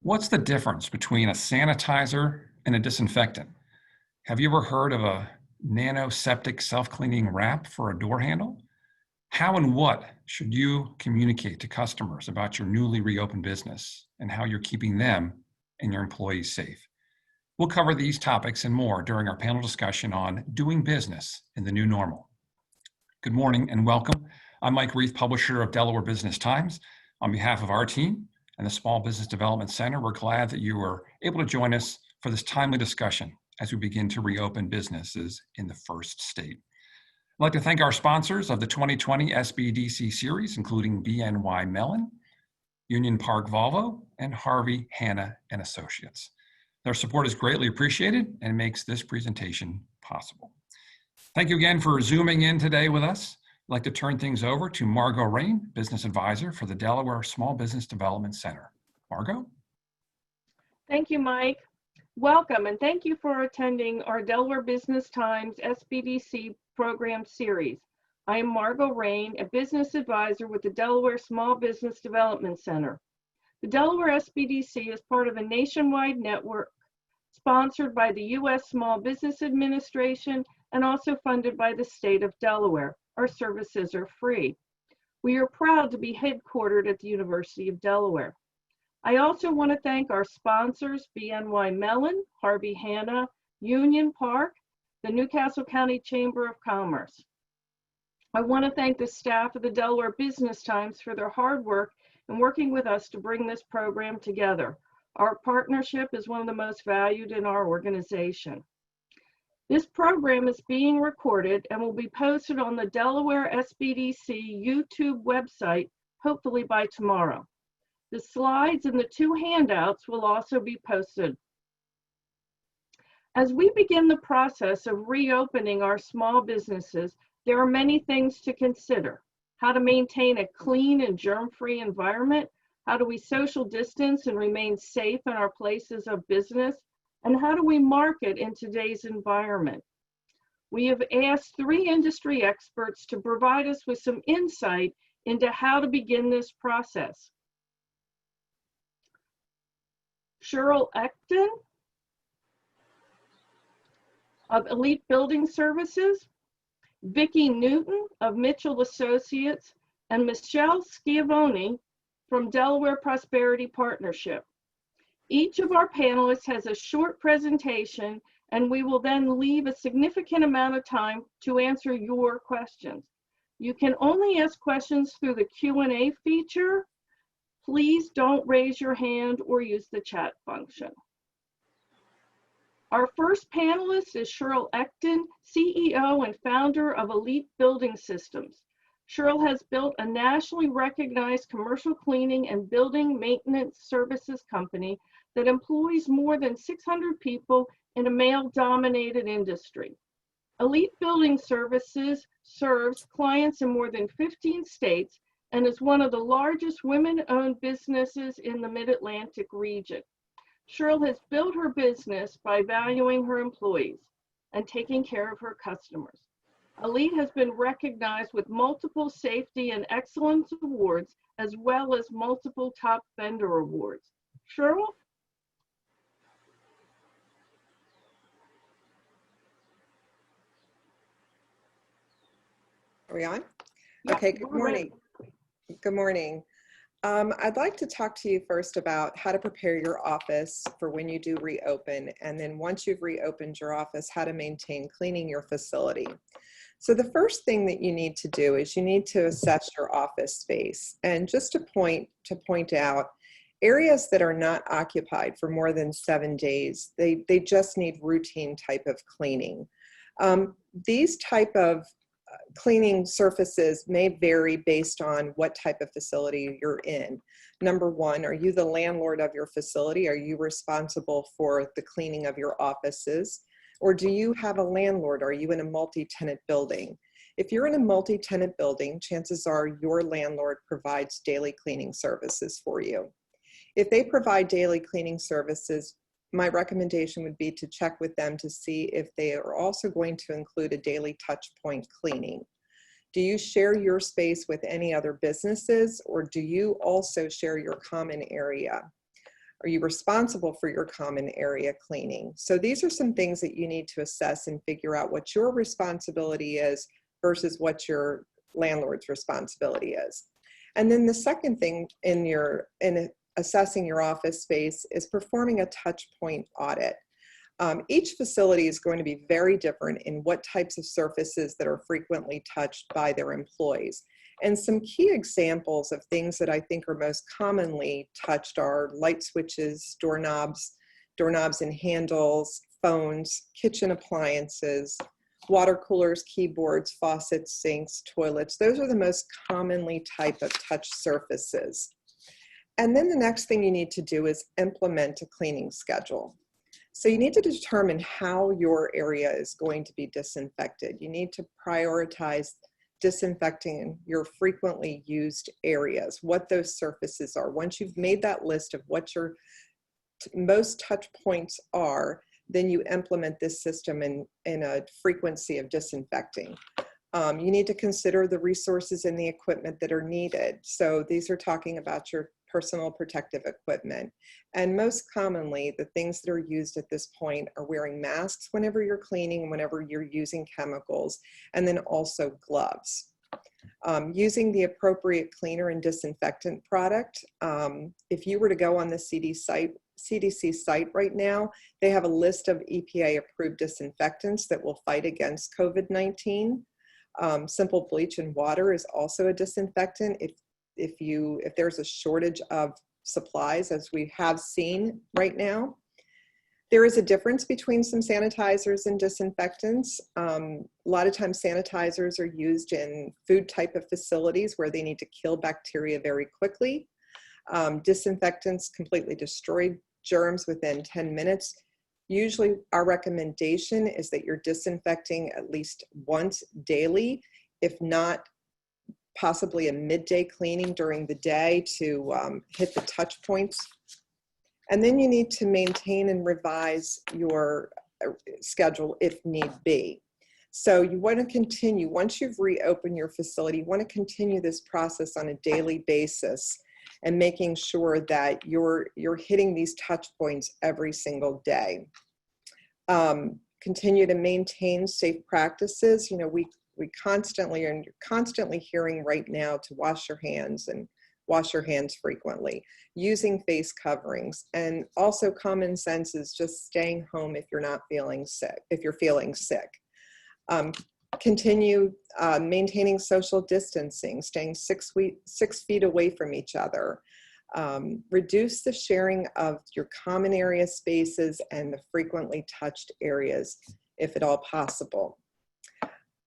What's the difference between a sanitizer and a disinfectant? Have you ever heard of a nanoseptic self-cleaning wrap for a door handle? How and what should you communicate to customers about your newly reopened business and how you're keeping them and your employees safe? We'll cover these topics and more during our panel discussion on doing business in the new normal. Good morning and welcome. I'm Mike Reith, publisher of Delaware Business Times. On behalf of our team and the Small Business Development Center, we're glad that you were able to join us for this timely discussion as we begin to reopen businesses in the first state. I'd like to thank our sponsors of the 2020 SBDC series, including BNY Mellon, Union Park Volvo, and Harvey, Hanna and Associates. Their support is greatly appreciated and makes this presentation possible. Thank you again for Zooming in today with us. I'd like to turn things over to Margot Rain, Business Advisor for the Delaware Small Business Development Center. Margot? Thank you, Mike. Welcome, and thank you for attending our Delaware Business Times SBDC program series. I am Margot Rain, a Business Advisor with the Delaware Small Business Development Center. The Delaware SBDC is part of a nationwide network sponsored by the U.S. Small Business Administration and also funded by the state of Delaware. Our services are free. We are proud to be headquartered at the University of Delaware. I also want to thank our sponsors, BNY Mellon, Harvey Hanna, Union Park, the Newcastle County Chamber of Commerce. I want to thank the staff of the Delaware Business Times for their hard work in working with us to bring this program together. Our partnership is one of the most valued in our organization. This program is being recorded and will be posted on the Delaware SBDC YouTube website, hopefully by tomorrow. The slides and the two handouts will also be posted. As we begin the process of reopening our small businesses, there are many things to consider. How to maintain a clean and germ-free environment, how do we social distance and remain safe in our places of business, and how do we market in today's environment? We have asked 3 industry experts to provide us with some insight into how to begin this process. Cheryl Ecton of Elite Building Services, Vicki Newton of Mitchell Associates, and Michelle Schiavone from Delaware Prosperity Partnership. Each of our panelists has a short presentation, and we will then leave a significant amount of time to answer your questions. You can only ask questions through the Q&A feature. Please don't raise your hand or use the chat function. Our first panelist is Cheryl Ecton, CEO and founder of Elite Building Systems. Cheryl has built a nationally recognized commercial cleaning and building maintenance services company that employs more than 600 people in a male-dominated industry. Elite Building Services serves clients in more than 15 states and is one of the largest women-owned businesses in the Mid-Atlantic region. Cheryl has built her business by valuing her employees and taking care of her customers. Elite has been recognized with multiple safety and excellence awards, as well as multiple top vendor awards. Cheryl? Are we on? Yeah, okay, good morning. Good morning. I'd like to talk to you first about how to prepare your office for when you do reopen, and then once you've reopened your office, how to maintain cleaning your facility. So the first thing that you need to do is you need to assess your office space. And just to point out, areas that are not occupied for more than 7 days, they just need routine type of cleaning. These type of cleaning surfaces may vary based on what type of facility you're in. Number one, are you the landlord of your facility? Are you responsible for the cleaning of your offices? Or do you have a landlord? Are you in a multi-tenant building? If you're in a multi-tenant building, chances are your landlord provides daily cleaning services for you. If they provide daily cleaning services, my recommendation would be to check with them to see if they are also going to include a daily touch point cleaning. Do you share your space with any other businesses, or do you also share your common area? Are you responsible for your common area cleaning? So these are some things that you need to assess and figure out what your responsibility is versus what your landlord's responsibility is. And then the second thing in assessing your office space is performing a touch point audit. Each facility is going to be very different in what types of surfaces that are frequently touched by their employees. And some key examples of things that I think are most commonly touched are light switches, doorknobs and handles, phones, kitchen appliances, water coolers, keyboards, faucets, sinks, toilets. Those are the most commonly type of touch surfaces. And then the next thing you need to do is implement a cleaning schedule. So you need to determine how your area is going to be disinfected. You need to prioritize disinfecting your frequently used areas, what those surfaces are. Once you've made that list of what your most touch points are, then you implement this system in a frequency of disinfecting. You need to consider the resources and the equipment that are needed. So these are talking about your personal protective equipment. And most commonly, the things that are used at this point are wearing masks whenever you're cleaning, whenever you're using chemicals, and then also gloves. Using the appropriate cleaner and disinfectant product. If you were to go on the CDC site right now, they have a list of EPA approved disinfectants that will fight against COVID-19. Simple bleach and water is also a disinfectant if there's a shortage of supplies, as we have seen right now. There is a difference between some sanitizers and disinfectants. A lot of times sanitizers are used in food type of facilities where they need to kill bacteria very quickly. Disinfectants completely destroy germs within 10 minutes. Usually our recommendation is that you're disinfecting at least once daily, if not possibly a midday cleaning during the day to hit the touch points. And then you need to maintain and revise your schedule if need be. So you want to continue, once you've reopened your facility, you want to continue this process on a daily basis and making sure that you're hitting these touch points every single day. Continue to maintain safe practices. You know, we constantly are constantly hearing right now to wash your hands and wash your hands frequently, using face coverings, and also common sense is just staying home if you're not feeling sick, if you're feeling sick. Continue maintaining social distancing, staying 6 feet away from each other. Reduce the sharing of your common area spaces and the frequently touched areas, if at all possible.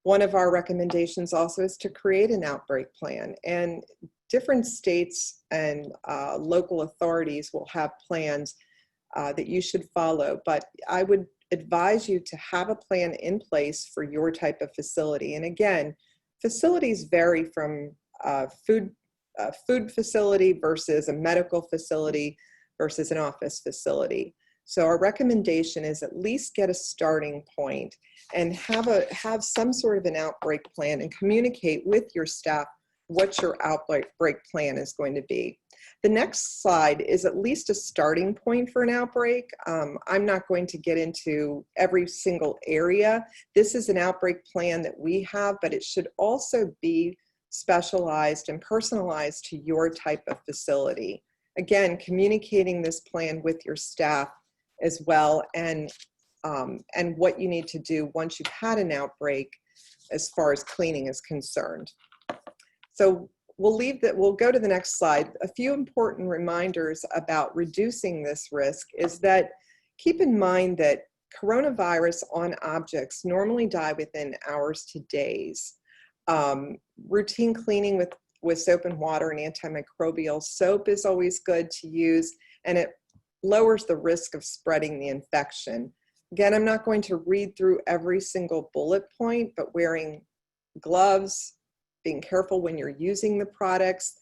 One of our recommendations also is to create an outbreak plan, and different states and local authorities will have plans that you should follow, but I would advise you to have a plan in place for your type of facility. And again, facilities vary from food facility versus a medical facility versus an office facility. So our recommendation is at least get a starting point and have some sort of an outbreak plan and communicate with your staff what your outbreak plan is going to be. The next slide is at least a starting point for an outbreak. I'm not going to get into every single area. This is an outbreak plan that we have, but it should also be specialized and personalized to your type of facility. Again, communicating this plan with your staff as well, and what you need to do once you've had an outbreak as far as cleaning is concerned. So we'll go to the next slide. A few important reminders about reducing this risk is that keep in mind that coronavirus on objects normally die within hours to days. Routine cleaning with soap and water and antimicrobial soap is always good to use, and it lowers the risk of spreading the infection. Again, I'm not going to read through every single bullet point, but wearing gloves, being careful when you're using the products,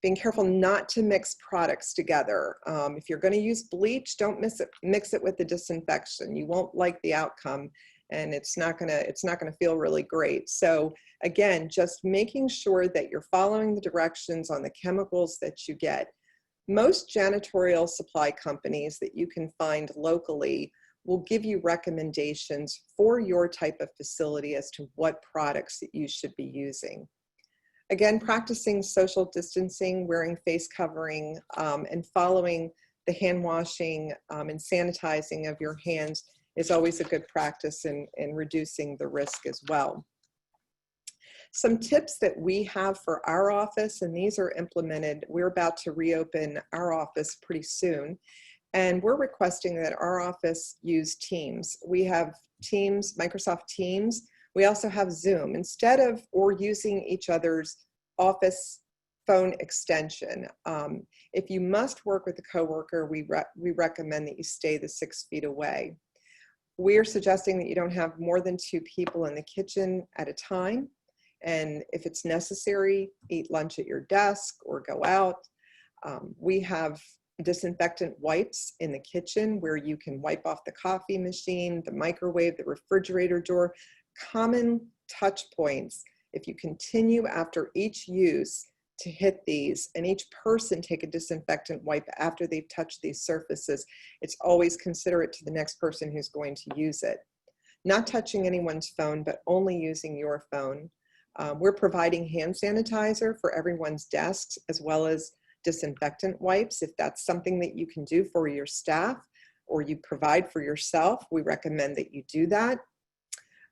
being careful not to mix products together. If you're going to use bleach, don't mix it with the disinfection. You won't like the outcome, and it's not going to feel really great. So again, just making sure that you're following the directions on the chemicals that you get. Most janitorial supply companies that you can find locally will give you recommendations for your type of facility as to what products that you should be using. Again, practicing social distancing, wearing face covering, and following the hand washing and sanitizing of your hands is always a good practice in reducing the risk as well. Some tips that we have for our office, and these are implemented, we're about to reopen our office pretty soon, and we're requesting that our office use Teams. We have Teams, Microsoft Teams. We also have Zoom. Instead of or using each other's office phone extension, if you must work with a coworker, we recommend that you stay the 6 feet away. We are suggesting that you don't have more than 2 people in the kitchen at a time. And if it's necessary, eat lunch at your desk or go out. We have disinfectant wipes in the kitchen where you can wipe off the coffee machine, the microwave, the refrigerator door. Common touch points. If you continue after each use to hit these, and each person take a disinfectant wipe after they've touched these surfaces, it's always considerate to the next person who's going to use it. Not touching anyone's phone, but only using your phone. We're providing hand sanitizer for everyone's desks, as well as disinfectant wipes. If that's something that you can do for your staff or you provide for yourself, we recommend that you do that.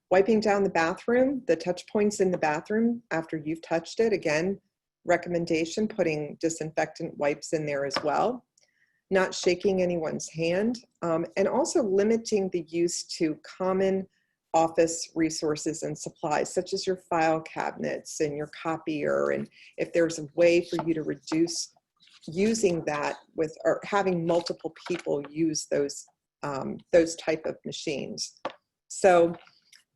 Wiping down the bathroom, the touch points in the bathroom after you've touched it, again, recommendation, putting disinfectant wipes in there as well. Not shaking anyone's hand, and also limiting the use to common office resources and supplies, such as your file cabinets and your copier. And if there's a way for you to reduce using that with, or having multiple people use those type of machines. So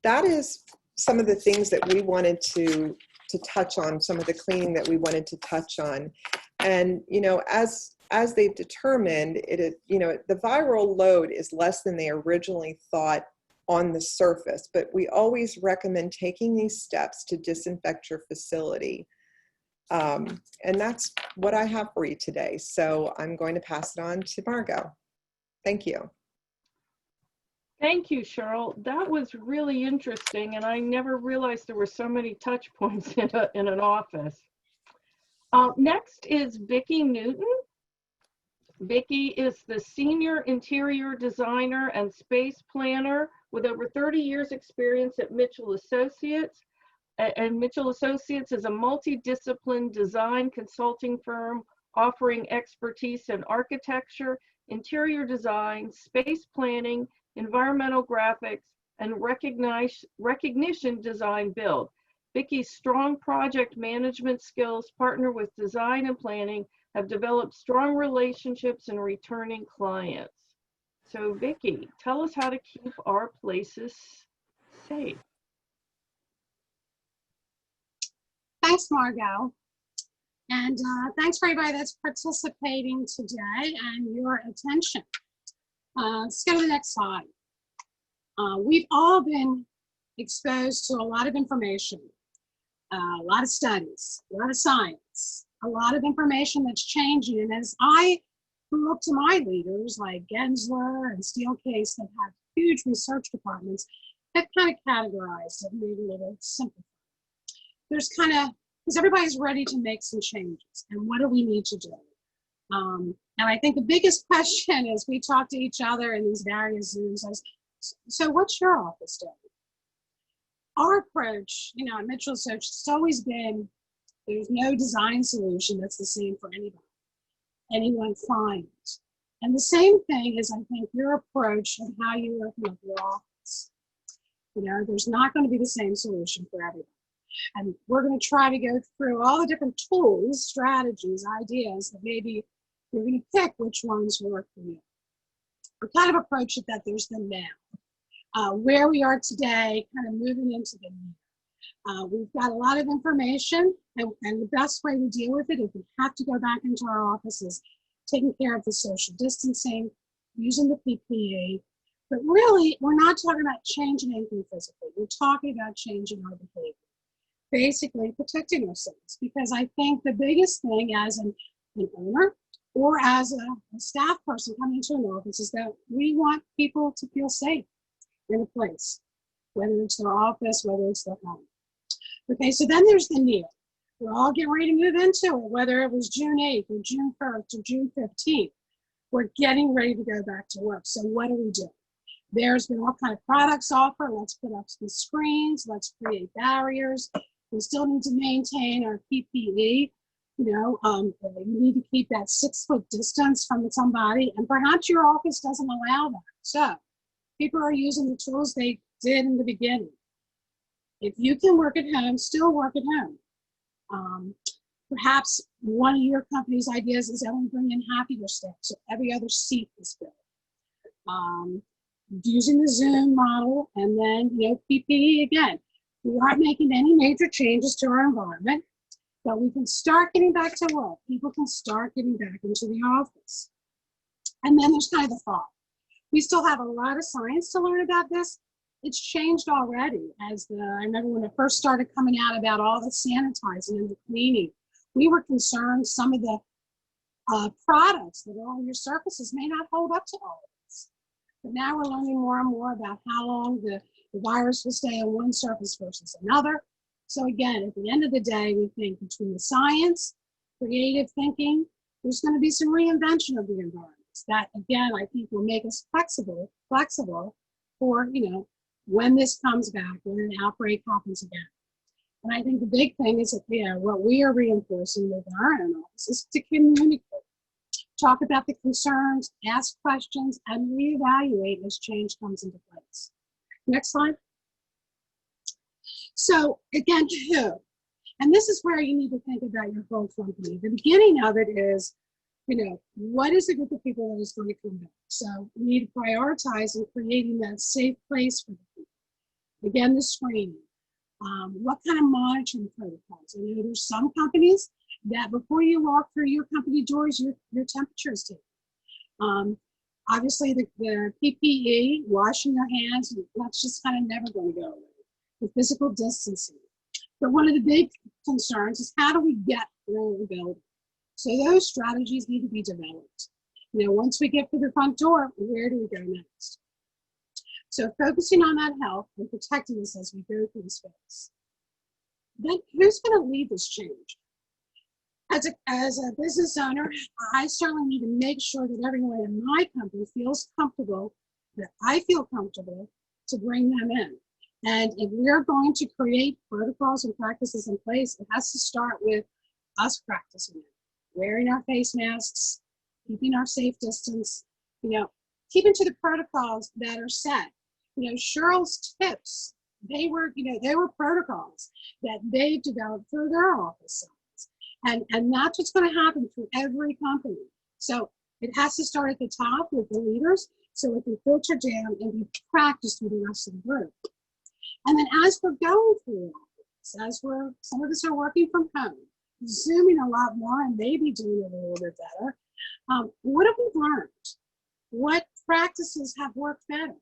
that is some of the things that we wanted to touch on, some of the cleaning that we wanted to touch on. And, you know, as they've determined, the viral load is less than they originally thought on the surface, but we always recommend taking these steps to disinfect your facility. And that's what I have for you today. So I'm going to pass it on to Margot. Thank you. Thank you, Cheryl. That was really interesting, and I never realized there were so many touch points in an office. Next is Vicki Newton. Vicki is the Senior Interior Designer and Space Planner with over 30 years experience at Mitchell Associates. And Mitchell Associates is a multidiscipline design consulting firm offering expertise in architecture, interior design, space planning, environmental graphics, and recognition design build. Vicki's strong project management skills, partner with design and planning, have developed strong relationships and returning clients. So Vicki, tell us how to keep our places safe. Thanks, Margot. And thanks for everybody that's participating today and your attention. Let's go to the next slide. We've all been exposed to a lot of information, a lot of studies, a lot of science, a lot of information that's changing. And as I look to my leaders like Gensler and Steelcase that have huge research departments, they've kind of categorized it, maybe a little simplified. There's kind of, because everybody's ready to make some changes, and what do we need to do? And I think the biggest question as we talk to each other in these various Zooms is, so what's your office doing? Our approach, you know, at Mitchell Associates, has always been, there's no design solution that's the same for anybody, anyone finds. And the same thing is, I think, your approach of how you open up your office. You know, there's not going to be the same solution for everybody. And we're going to try to go through all the different tools, strategies, ideas that maybe you're going to pick which ones work for you. We kind of approach it that there's the now. Where we are today, kind of moving into the new. We've got a lot of information, and the best way to deal with it, if we have to go back into our offices, taking care of the social distancing, using the PPE. But really, we're not talking about changing anything physically. We're talking about changing our behavior. Basically protecting ourselves, because I think the biggest thing as an owner, or as a staff person coming into an office, is that we want people to feel safe in a place, whether it's their office, whether it's their home. Okay, so then there's the need. We're all getting ready to move into it, whether it was June 8th or June 1st or June 15th. We're getting ready to go back to work. So what do we do? There's been all kind of products offered. Let's put up some screens. Let's create barriers. We still need to maintain our PPE. We need to keep that 6-foot distance from somebody, and perhaps your office doesn't allow that. So people are using the tools they did in the beginning. If you can work at home, still work at home. Perhaps one of your company's ideas is only bring in half of your staff, so every other seat is filled. Using the Zoom model, and then PPE again. We aren't making any major changes to our environment, but we can start getting back to work. People can start getting back into the office. And then there's kind of the fall. We still have a lot of science to learn about this. It's changed already. I remember when it first started coming out about all the sanitizing and the cleaning, we were concerned some of the products that are on your surfaces may not hold up to all of this. But now we're learning more and more about how long the virus will stay on one surface versus another. So again, at the end of the day, we think between the science, creative thinking, there's going to be some reinvention of the environments that, again, I think will make us flexible for, when this comes back, when an outbreak happens again. And I think the big thing is that, what we are reinforcing with our own office is to communicate, talk about the concerns, ask questions, and reevaluate as change comes into place. Next slide. So again, who? And this is where you need to think about your whole company. The beginning of it is, what is the group of people that is going to come back? So we need to prioritize in creating that safe place for the people. Again, the screening. What kind of monitoring protocols? I know there's some companies that before you walk through your company doors, your temperature is taken. Obviously, the PPE, washing your hands, that's just kind of never going to go away. The physical distancing. But one of the big concerns is how do we get through the building? So those strategies need to be developed. Once we get to the front door, where do we go next? So focusing on that health and protecting us as we go through the space. Then who's going to lead this change? As a business owner, I certainly need to make sure that everyone in my company feels comfortable, that I feel comfortable to bring them in. And if we're going to create protocols and practices in place, it has to start with us practicing it, wearing our face masks, keeping our safe distance, keeping to the protocols that are set. Cheryl's tips, they were protocols that they developed for their office size. And that's what's going to happen through every company. So it has to start at the top with the leaders so it can filter down and be practiced through the rest of the group. And then as we're going through this, some of us are working from home, Zooming a lot more and maybe doing it a little bit better. What have we learned? What practices have worked better?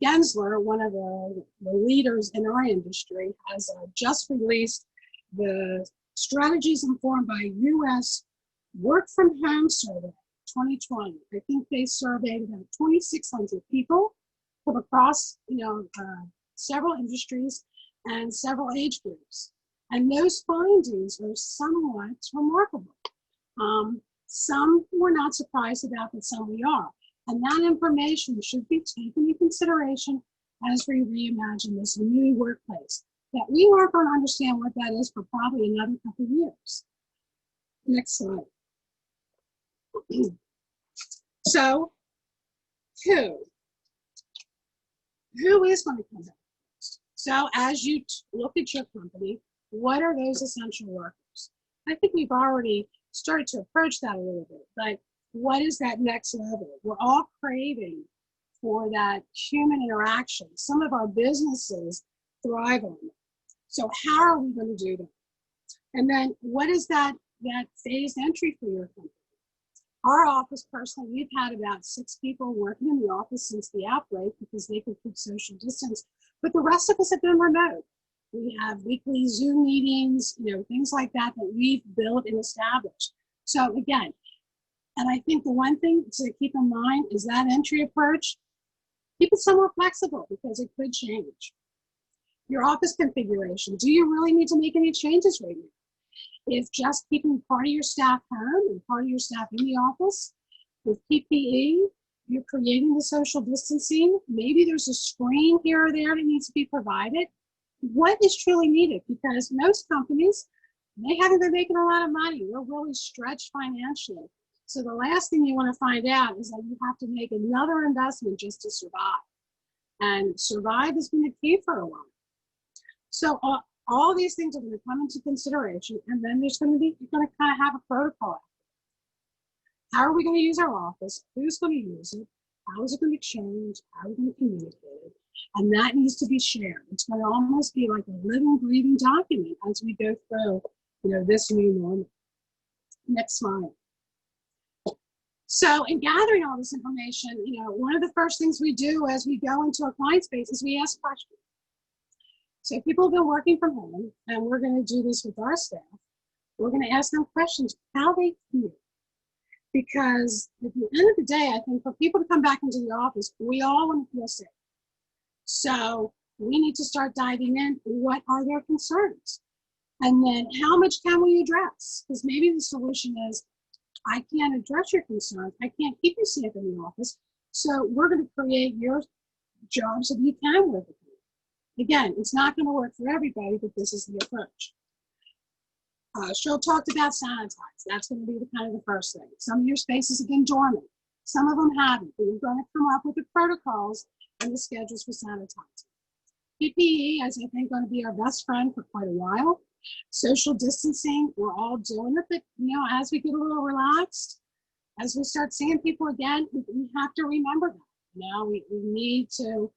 Gensler, one of the leaders in our industry, has just released the Strategies Informed by U.S. Work from Home Survey 2020. I think they surveyed about 2,600 people from across, several industries and several age groups. And those findings are somewhat remarkable. Some we're not surprised about, but some we are. And that information should be taken into consideration as we reimagine this new workplace. That we aren't going to understand what that is for probably another couple of years. Next slide. So, who is going to come back first? So as you look at your company, what are those essential workers? I think we've already started to approach that a little bit, but what is that next level? We're all craving for that human interaction. Some of our businesses thrive on it. So how are we going to do that? And then what is that phased entry for your company? Our office, personally, we've had about 6 people working in the office since the outbreak because they could keep social distance, but the rest of us have been remote. We have weekly Zoom meetings, things like that we've built and established. So again, and I think the one thing to keep in mind is that entry approach, keep it somewhat flexible because it could change. Your office configuration, do you really need to make any changes right now? If just keeping part of your staff home and part of your staff in the office, with PPE, you're creating the social distancing, maybe there's a screen here or there that needs to be provided. What is truly needed? Because most companies, they haven't been making a lot of money. We're really stretched financially. So the last thing you want to find out is that you have to make another investment just to survive. And survive has been the key for a while. So all these things are going to come into consideration, and then you're going to kind of have a protocol. How are we going to use our office? Who's going to use it? How is it going to change? How are we going to communicate it? And that needs to be shared. It's going to almost be like a living, breathing document as we go through, this new normal. Next slide. So in gathering all this information, one of the first things we do as we go into a client space is we ask questions. So people have been working from home, and we're going to do this with our staff. We're going to ask them questions, how they feel. Because at the end of the day, I think for people to come back into the office, we all want to feel safe. So we need to start diving in. What are their concerns? And then how much can we address? Because maybe the solution is, I can't address your concerns. I can't keep you safe in the office. So we're going to create your job so that you can work with me. Again, it's not going to work for everybody, but this is the approach. Cheryl talked about sanitize. That's going to be the first thing. Some of your spaces have been dormant. Some of them haven't. But you're going to come up with the protocols and the schedules for sanitizing. PPE is, I think, going to be our best friend for quite a while. Social distancing, we're all doing it, but as we get a little relaxed, as we start seeing people again, we have to remember that. We need to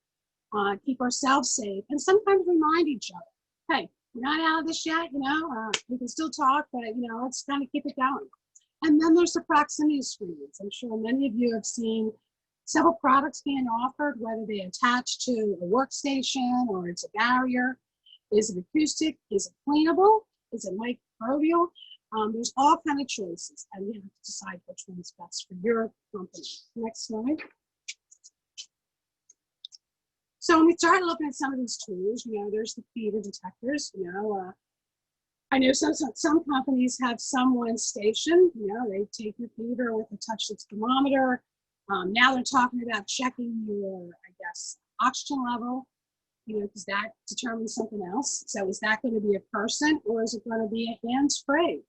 keep ourselves safe and sometimes remind each other, hey, we're not out of this yet, we can still talk, but let's kind of keep it going. And then there's the proximity screens. I'm sure many of you have seen several products being offered, whether they attach to a workstation or it's a barrier. Is it acoustic? Is it cleanable? Is it microbial? There's all kinds of choices, and you have to decide which one is best for your company. Next slide. So when we start looking at some of these tools, there's the fever detectors. I know some companies have someone stationed. They take your fever with a touchless thermometer. Now they're talking about checking your, oxygen level. Because that determines something else. So is that going to be a person, or is it going to be a hand spray?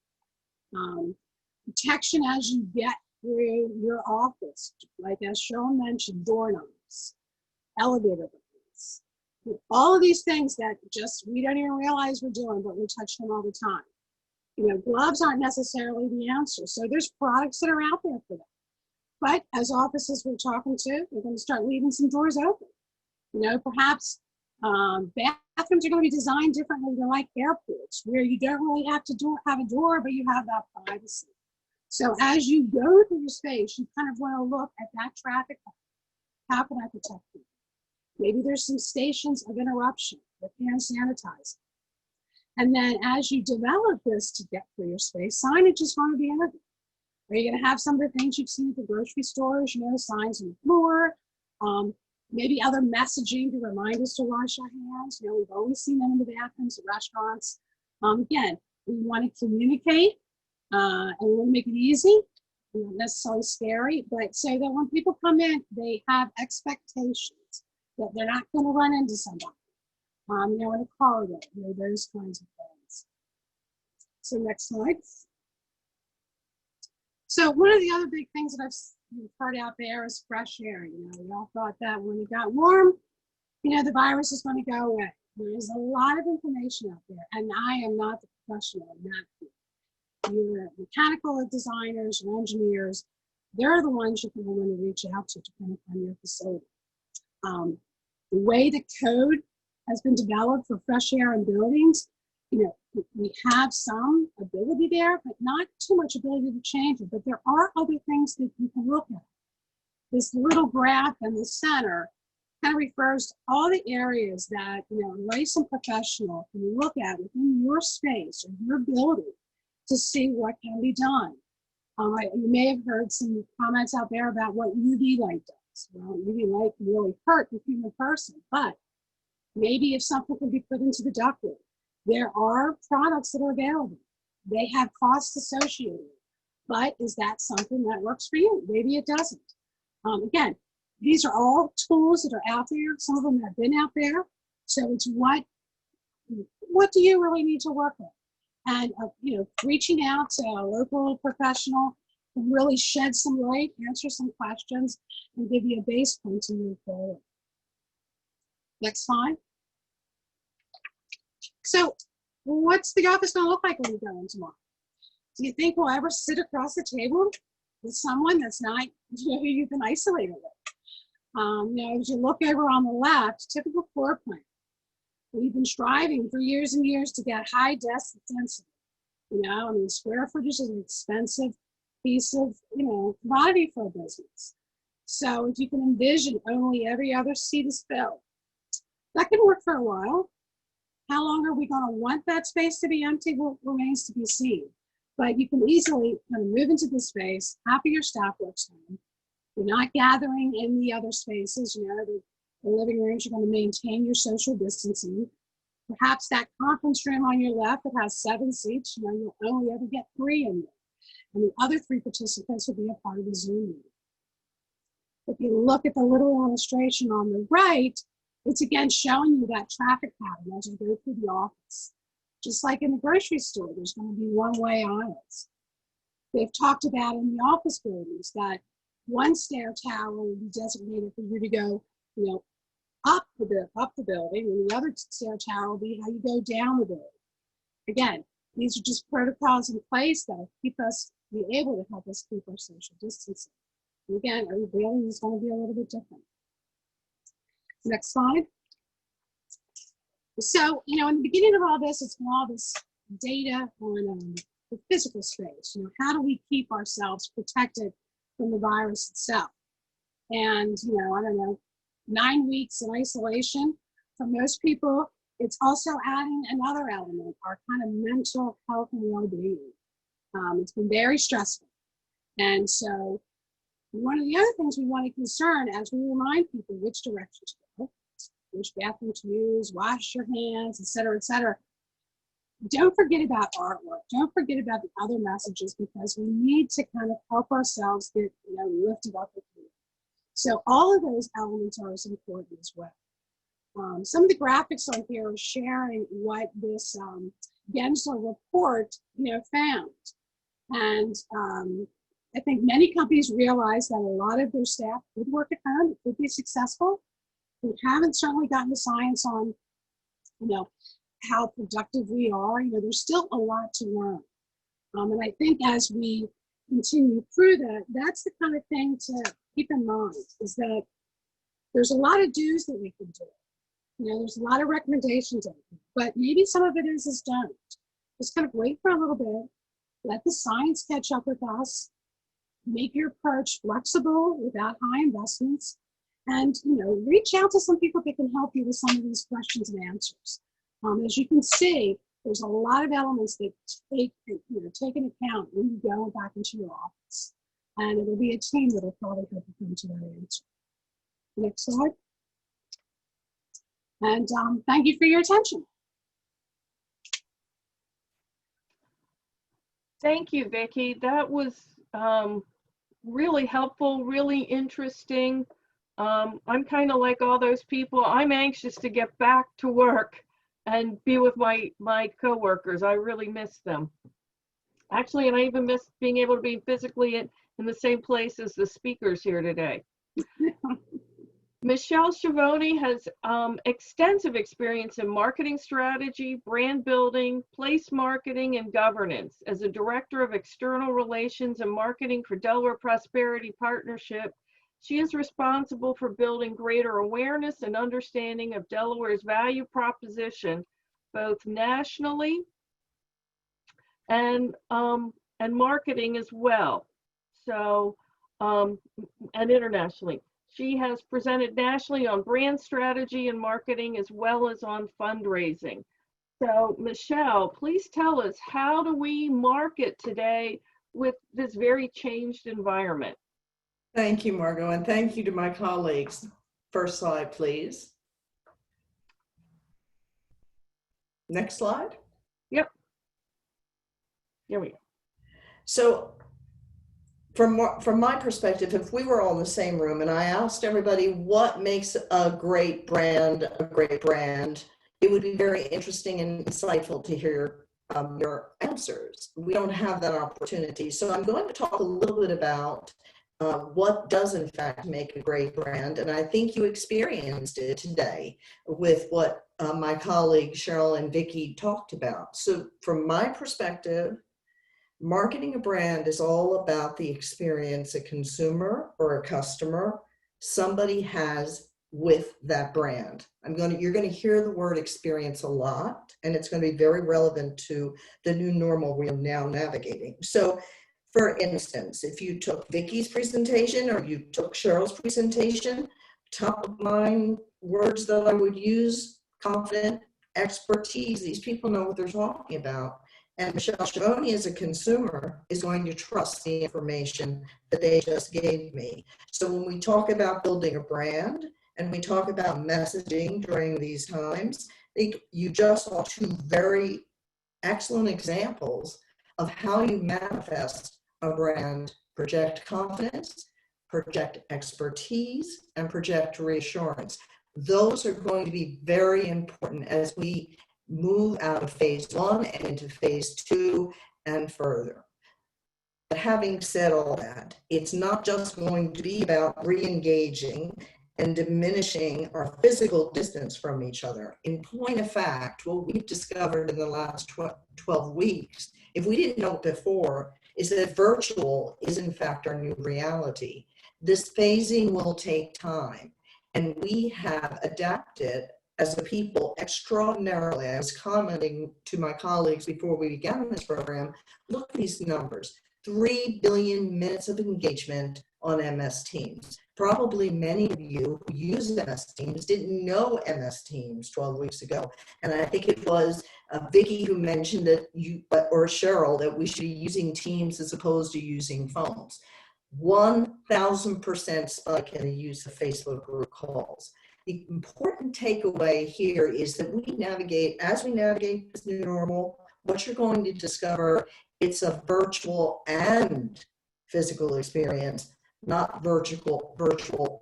Protection as you get through your office, like as Cheryl mentioned, doorknobs, elevator buttons, all of these things that we don't even realize we're doing, but we touch them all the time. Gloves aren't necessarily the answer. So there's products that are out there for that. But as offices we're talking to, we're going to start leaving some doors open. Perhaps bathrooms are going to be designed differently than like airports, where you don't really have to have a door, but you have that privacy. So as you go through your space, you kind of want to look at that traffic. How can I protect you? Maybe there's some stations of interruption with hand sanitizing. And then as you develop this to get through your space, signage is going to be everything. Are you going to have some of the things you've seen at the grocery stores, signs on the floor, maybe other messaging to remind us to wash our hands. We've always seen them in the bathrooms at restaurants. Again, we want to communicate and we want to make it easy, not necessarily scary, but so that when people come in, they have expectations that they're not going to run into somebody, in a corridor, those kinds of things. So next slide. So one of the other big things that I've heard out there is fresh air. We all thought that when it got warm, the virus is going to go away. There is a lot of information out there, and I am not the professional in that field. Your mechanical designers or engineers, they're the ones you're going to want to reach out to depending on your facility. The way the code has been developed for fresh air in buildings, we have some ability there, but not too much ability to change it. But there are other things that you can look at. This little graph in the center kind of refers to all the areas that, licensed professional can look at within your space or your building to see what can be done. You may have heard some comments out there about what UV light does. Well, UV light can really hurt the human person, but maybe if something can be put into the ductwork, there are products that are available. They have costs associated, but is that something that works for you? Maybe it doesn't. Again, these are all tools that are out there. Some of them have been out there. So it's what do you really need to work with? And reaching out to a local professional can really shed some light, answer some questions, and give you a base point to move forward. Next slide. So what's the office going to look like when we go in tomorrow? Do you think we'll ever sit across the table with someone that's not who you've been isolated with? As you look over on the left, typical floor plan. We've been striving for years and years to get high desk density. Square footage is an expensive piece of, commodity for a business. So if you can envision only every other seat is filled, that can work for a while. How long are we going to want that space to be empty remains to be seen. But you can easily kind of move into the space, half of your staff works home. You're not gathering in the other spaces, the living rooms, you're going to maintain your social distancing. Perhaps that conference room on your left that has 7 seats, you'll only ever get 3 in there. And the other 3 participants will be a part of the Zoom meeting. If you look at the little illustration on the right, it's again showing you that traffic pattern as you go through the office. Just like in the grocery store, there's going to be one-way aisles. They've talked about in the office buildings that one stair tower will be designated for you to go, up the building, and the other stair tower will be how you go down the building. Again, these are just protocols in place that will be able to help us keep our social distancing. And again, every building is going to be a little bit different. Next slide. So, in the beginning of all this, it's been all this data on the physical space. How do we keep ourselves protected from the virus itself? And, 9 weeks in isolation, for most people, it's also adding another element, our kind of mental health and well-being. It's been very stressful. And so one of the other things we want to concern as we remind people which direction to go, which bathroom to use, wash your hands, et cetera, don't forget about artwork. Don't forget about the other messages, because we need to kind of help ourselves get lifted up with you. So all of those elements are as important as well. Some of the graphics on here are sharing what this Gensler report found. And I think many companies realize that a lot of their staff could work at home, it could be successful. We haven't certainly gotten the science on, how productive we are. There's still a lot to learn. And I think as we continue through that, that's the kind of thing to keep in mind, is that there's a lot of do's that we can do. There's a lot of recommendations, but maybe some of it is done. Just kind of wait for a little bit, let the science catch up with us, make your approach flexible without high investments, and reach out to some people that can help you with some of these questions and answers. As you can see, there's a lot of elements that take into account when you go back into your office. And it will be a team that will probably help you come to that answer. Next slide. And thank you for your attention. Thank you, Vicki. That was really helpful, really interesting. I'm kind of like all those people. I'm anxious to get back to work and be with my coworkers. I really miss them. Actually, and I even miss being able to be physically in the same place as the speakers here today. Michelle Schiavone has extensive experience in marketing strategy, brand building, place marketing, and governance. As a director of external relations and marketing for Delaware Prosperity Partnership, she is responsible for building greater awareness and understanding of Delaware's value proposition, both nationally and marketing as well. So, and internationally. She has presented nationally on brand strategy and marketing, as well as on fundraising. So Michelle, please tell us, how do we market today with this very changed environment? Thank you, Margot, and thank you to my colleagues. First slide, please. Next slide. Yep. Here we go. So from my perspective, if we were all in the same room and I asked everybody what makes a great brand, it would be very interesting and insightful to hear your answers. We don't have that opportunity. So I'm going to talk a little bit about what does in fact make a great brand. And I think you experienced it today with what my colleagues Cheryl and Vicki talked about. So from my perspective, marketing a brand is all about the experience a consumer or a customer, somebody has with that brand. You're going to hear the word experience a lot, and it's going to be very relevant to the new normal we're now navigating. So for instance, if you took Vicki's presentation or you took Cheryl's presentation, top of mind words that I would use: confident, expertise. These people know what they're talking about. And Michelle Schiavone, as a consumer, is going to trust the information that they just gave me. So when we talk about building a brand and we talk about messaging during these times, you just saw two very excellent examples of how you manifest a brand: project confidence, project expertise, and project reassurance. Those are going to be very important as we move out of phase 1 and into phase 2 and further. But having said all that, it's not just going to be about re-engaging and diminishing our physical distance from each other. In point of fact, what we've discovered in the last 12 weeks, if we didn't know it before, is that virtual is in fact our new reality. This phasing will take time, and we have adapted as a people extraordinarily. I was commenting to my colleagues before we began this program, look at these numbers: 3 billion minutes of engagement on MS Teams. Probably many of you who use MS Teams didn't know MS Teams 12 weeks ago. And I think it was Vicki who mentioned that or Cheryl, that we should be using Teams as opposed to using phones. 1,000% spike in the use of Facebook group calls. The important takeaway here is that as we navigate this new normal, what you're going to discover, it's a virtual and physical experience, not virtual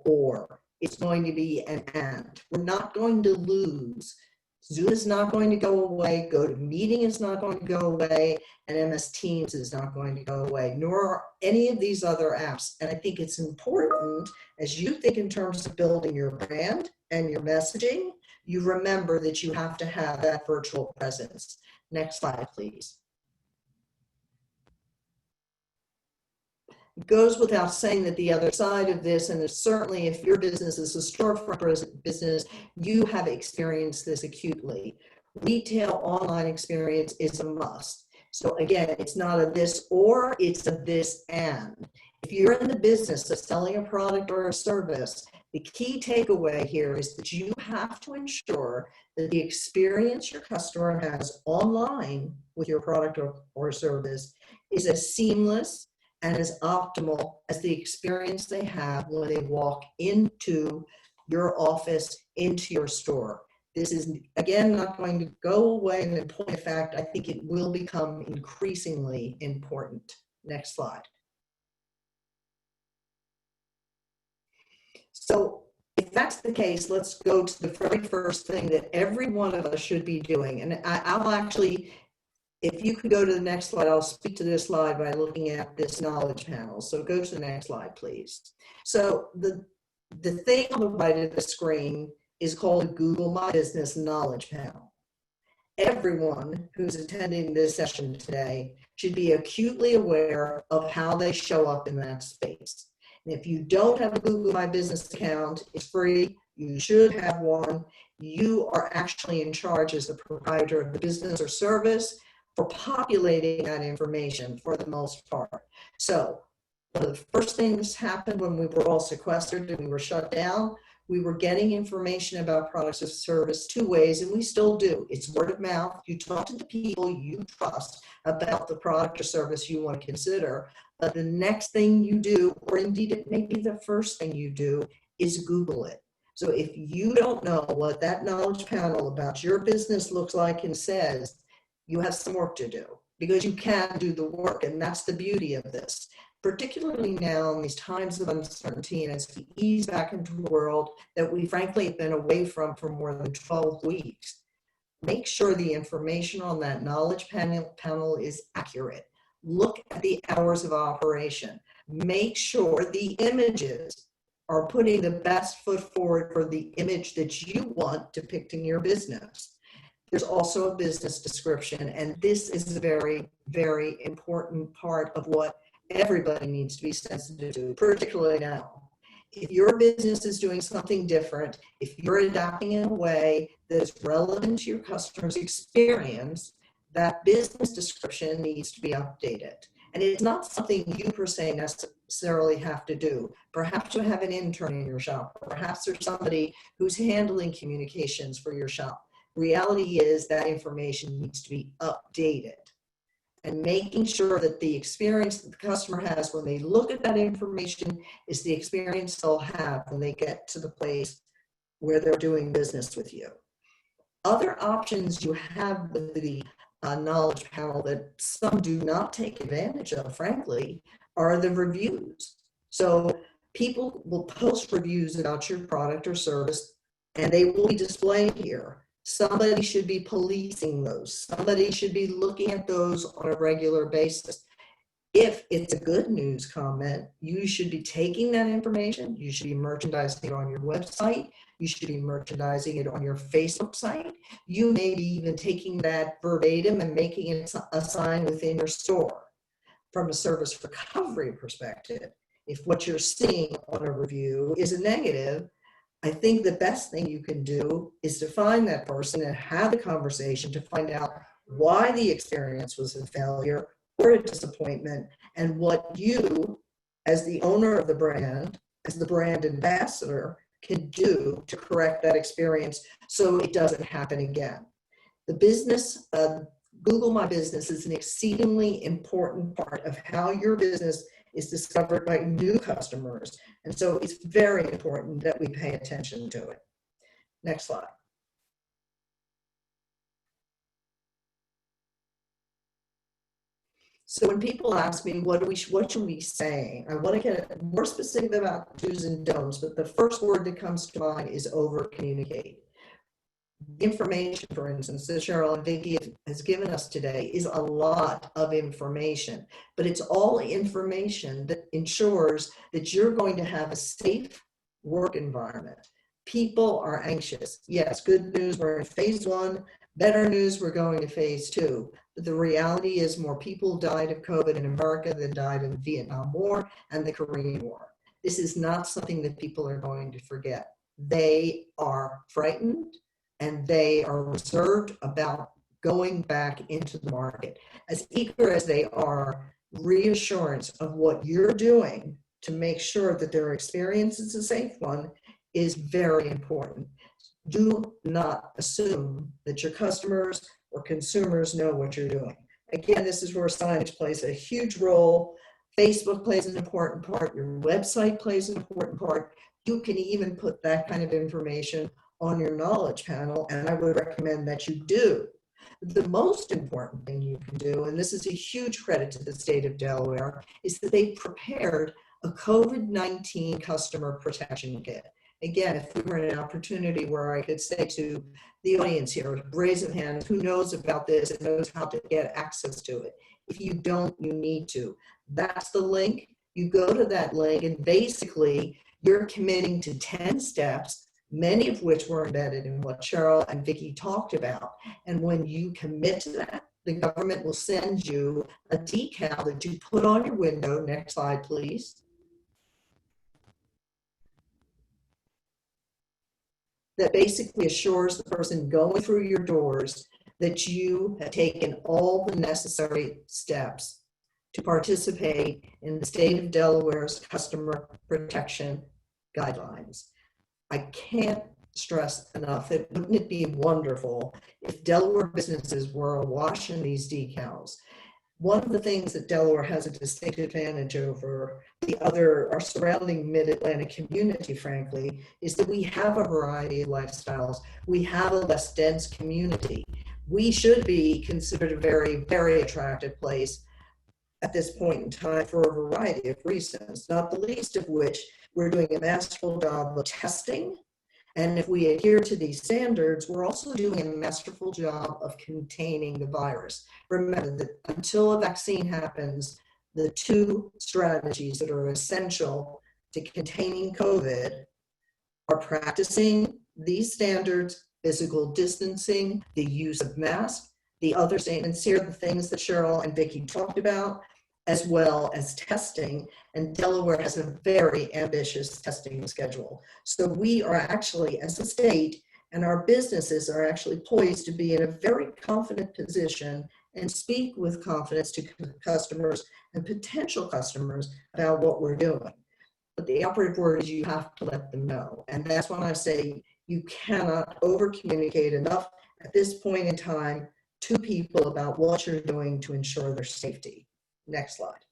or. It's going to be an and. We're not going to lose. Zoom is not going to go away, GoToMeeting is not going to go away, and MS Teams is not going to go away, nor are any of these other apps. And I think it's important, as you think in terms of building your brand and your messaging, you remember that you have to have that virtual presence. Next slide, please. It goes without saying that the other side of this, and certainly if your business is a storefront business, you have experienced this acutely. Retail online experience is a must. So again, it's not a this or, it's a this and. If you're in the business of selling a product or a service, the key takeaway here is that you have to ensure that the experience your customer has online with your product or service is as seamless and as optimal as the experience they have when they walk into your office, into your store. This is, again, not going to go away, and in point of fact, I think it will become increasingly important. Next slide. So if that's the case, let's go to the very first thing that every one of us should be doing. And I'll actually, if you could go to the next slide, I'll speak to this slide by looking at this knowledge panel. So go to the next slide, please. So the thing on the right of the screen is called Google My Business Knowledge Panel. Everyone who's attending this session today should be acutely aware of how they show up in that space. And if you don't have a Google My Business account, it's free. You should have one. You are actually in charge as the proprietor of the business or service for populating that information for the most part. So one of the first things happened when we were all sequestered and we were shut down we were getting information about products or service two ways, and we still do. It's word of mouth. You talk to the people you trust about the product or service you want to consider. But the next thing you do, or indeed it may be the first thing you do, is Google it. So if you don't know what that knowledge panel about your business looks like and says, you have some work to do, because you can do the work. And that's the beauty of this, particularly now in these times of uncertainty and as we ease back into a world that we frankly have been away from for more than 12 weeks. Make sure the information on that knowledge panel is accurate. Look at the hours of operation. Make sure the images are putting the best foot forward for the image that you want depicting your business. There's also a business description, and this is a very, very important part of what everybody needs to be sensitive to, particularly now. If your business is doing something different, if you're adapting in a way that is relevant to your customer's experience, that business description needs to be updated. And it's not something you per se necessarily have to do. Perhaps you have an intern in your shop. Perhaps there's somebody who's handling communications for your shop. Reality is that information needs to be updated. And making sure that the experience that the customer has when they look at that information is the experience they'll have when they get to the place where they're doing business with you. Other options you have with the knowledge panel that some do not take advantage of, frankly, are the reviews. So people will post reviews about your product or service, and they will be displayed here. Somebody should be policing those. Somebody should be looking at those on a regular basis. If it's a good news comment, you should be taking that information. You should be merchandising it on your website. You should be merchandising it on your Facebook site. You may be even taking that verbatim and making it a sign within your store. From a service recovery perspective, if what you're seeing on a review is a negative, I think the best thing you can do is to find that person and have a conversation to find out why the experience was a failure or a disappointment, and what you, as the owner of the brand, as the brand ambassador, can do to correct that experience so it doesn't happen again. The business, Google My Business is an exceedingly important part of how your business is discovered by new customers. And so it's very important that we pay attention to it. Next slide. So when people ask me, what should we say? I want to get more specific about do's and don'ts, but the first word that comes to mind is over communicate. Information, for instance, that Cheryl and Vicki has given us today is a lot of information, but it's all information that ensures that you're going to have a safe work environment. People are anxious. Yes, good news, we're in phase 1. Better news, we're going to phase 2. But the reality is more people died of COVID in America than died in the Vietnam War and the Korean War. This is not something that people are going to forget. They are frightened and they are reserved about going back into the market. As eager as they are, reassurance of what you're doing to make sure that their experience is a safe one is very important. Do not assume that your customers or consumers know what you're doing. Again, this is where signage plays a huge role. Facebook plays an important part. Your website plays an important part. You can even put that kind of information on your knowledge panel, and I would recommend that you do. The most important thing you can do, and this is a huge credit to the state of Delaware, is that they prepared a COVID-19 customer protection kit. Again, if we were in an opportunity where I could say to the audience here, raise a hand, who knows about this and knows how to get access to it? If you don't, you need to. That's the link. You go to that link and basically you're committing to 10 steps, many of which were embedded in what Cheryl and Vicki talked about. And when you commit to that, the government will send you a decal that you put on your window. Next slide, please. That basically assures the person going through your doors that you have taken all the necessary steps to participate in the state of Delaware's customer protection guidelines. I can't stress enough that wouldn't it be wonderful if Delaware businesses were awash in these decals. One of the things that Delaware has a distinct advantage over our surrounding mid-Atlantic community, frankly, is that we have a variety of lifestyles. We have a less dense community. We should be considered a very, very attractive place at this point in time for a variety of reasons, not the least of which we're doing a masterful job of testing. And if we adhere to these standards, we're also doing a masterful job of containing the virus. Remember that until a vaccine happens, the two strategies that are essential to containing COVID are practicing these standards, physical distancing, the use of masks, the other statements here, the things that Cheryl and Vicki talked about, as well as testing. And Delaware has a very ambitious testing schedule. So we are actually, as a state, and our businesses are actually poised to be in a very confident position and speak with confidence to customers and potential customers about what we're doing. But the operative word is you have to let them know. And that's when I say you cannot over-communicate enough at this point in time to people about what you're doing to ensure their safety. Next slide.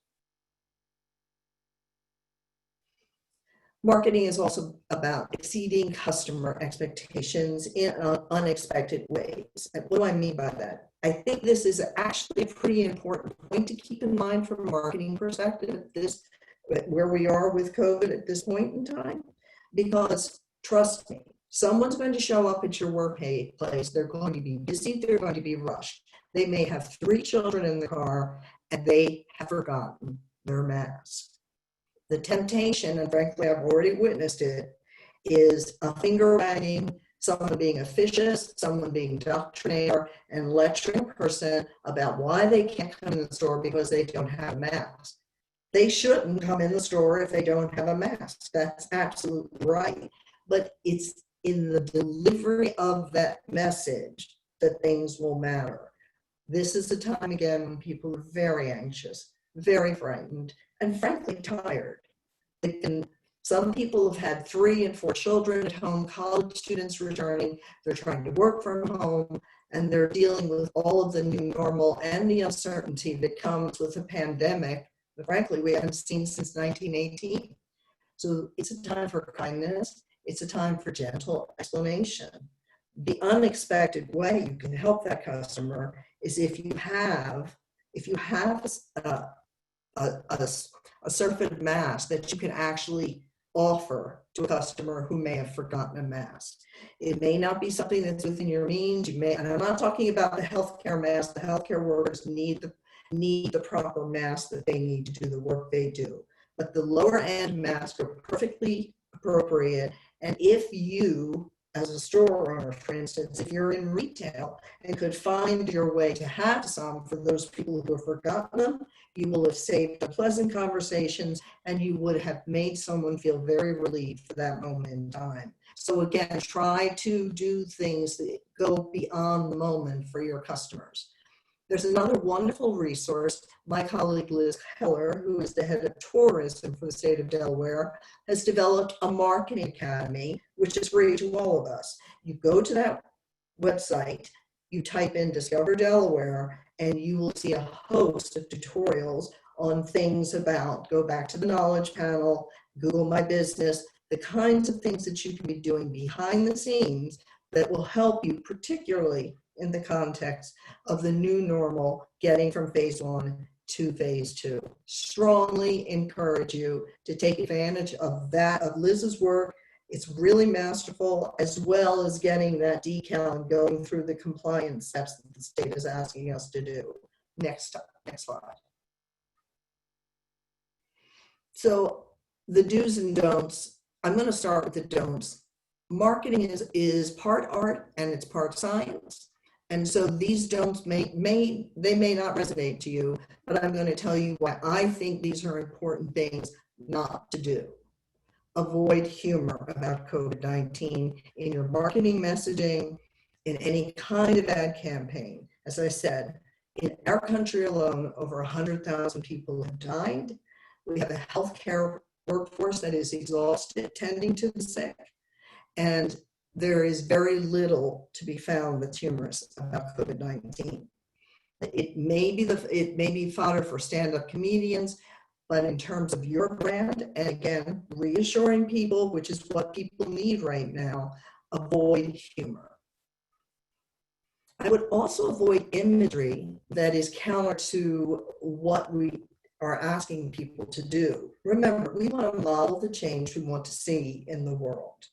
Marketing is also about exceeding customer expectations in unexpected ways. And what do I mean by that? I think this is actually a pretty important point to keep in mind from a marketing perspective, where we are with COVID at this point in time, because trust me, someone's going to show up at your workplace. They're going to be busy. They're going to be rushed. They may have 3 children in the car and they have forgotten their mask. The temptation, and frankly, I've already witnessed it, is a finger wagging, someone being officious, someone being doctrinaire, and lecturing a person about why they can't come in the store because they don't have a mask. They shouldn't come in the store if they don't have a mask. That's absolutely right. But it's in the delivery of that message that things will matter. This is the time, again, when people are very anxious, very frightened, and frankly tired. Some people have had 3 and 4 children at home, college students returning, they're trying to work from home, and they're dealing with all of the new normal and the uncertainty that comes with a pandemic that frankly we haven't seen since 1918. So it's a time for kindness, it's a time for gentle explanation. The unexpected way you can help that customer is if you have a surfeit mask that you can actually offer to a customer who may have forgotten a mask. It may not be something that's within your means. And I'm not talking about the healthcare mask. The healthcare workers need the proper mask that they need to do the work they do. But the lower end masks are perfectly appropriate. And if you, as a store owner, for instance, if you're in retail and could find your way to have some for those people who have forgotten them, you will have saved pleasant conversations and you would have made someone feel very relieved for that moment in time. So again, try to do things that go beyond the moment for your customers. There's another wonderful resource. My colleague Liz Heller, who is the head of tourism for the state of Delaware, has developed a marketing academy, which is free to all of us. You go to that website, you type in Discover Delaware, and you will see a host of tutorials on things about, go back to the knowledge panel, Google My Business, the kinds of things that you can be doing behind the scenes that will help you, particularly in the context of the new normal, getting from phase 1 to phase 2. Strongly encourage you to take advantage of that, of Liz's work. It's really masterful, as well as getting that decal and going through the compliance steps that the state is asking us to do. Next slide. So the do's and don'ts, I'm going to start with the don'ts. Marketing is part art and it's part science. And so these don'ts may not resonate to you, but I'm going to tell you why I think these are important things not to do. Avoid humor about COVID-19 in your marketing messaging, in any kind of ad campaign. As I said, in our country alone, over 100,000 people have died. We have a healthcare workforce that is exhausted tending to the sick. And there is very little to be found that's humorous about COVID-19. It may be fodder for stand-up comedians, but in terms of your brand, and again, reassuring people, which is what people need right now, avoid humor. I would also avoid imagery that is counter to what we are asking people to do. Remember, we want to model the change we want to see in the world.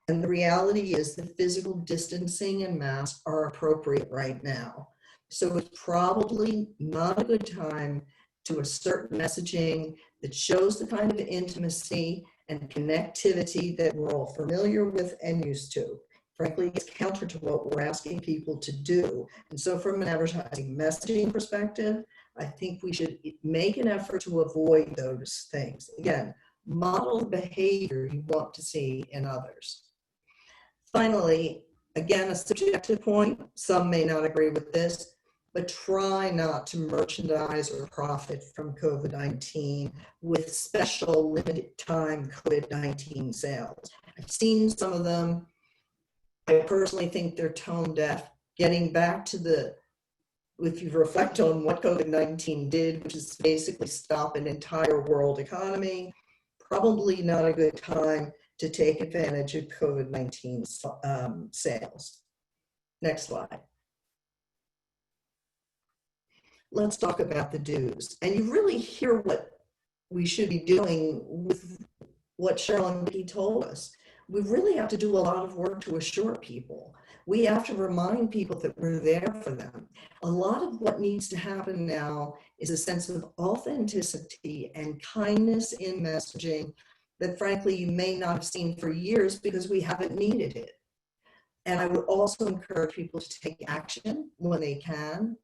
And the reality is that physical distancing and masks are appropriate right now. So it's probably not a good time to assert messaging that shows the kind of intimacy and connectivity that we're all familiar with and used to. Frankly, it's counter to what we're asking people to do. And so from an advertising messaging perspective, I think we should make an effort to avoid those things. Again, model the behavior you want to see in others. Finally, again, a subjective point, some may not agree with this, but try not to merchandise or profit from COVID-19 with special limited time COVID-19 sales. I've seen some of them. I personally think they're tone deaf. Getting back to if you reflect on what COVID-19 did, which is basically stop an entire world economy, probably not a good time to take advantage of COVID-19 sales. Next slide. Let's talk about the do's. And you really hear what we should be doing with what Cheryl and Vicki told us. We really have to do a lot of work to assure people. We have to remind people that we're there for them. A lot of what needs to happen now is a sense of authenticity and kindness in messaging that frankly you may not have seen for years because we haven't needed it. And I would also encourage people to take action when they can.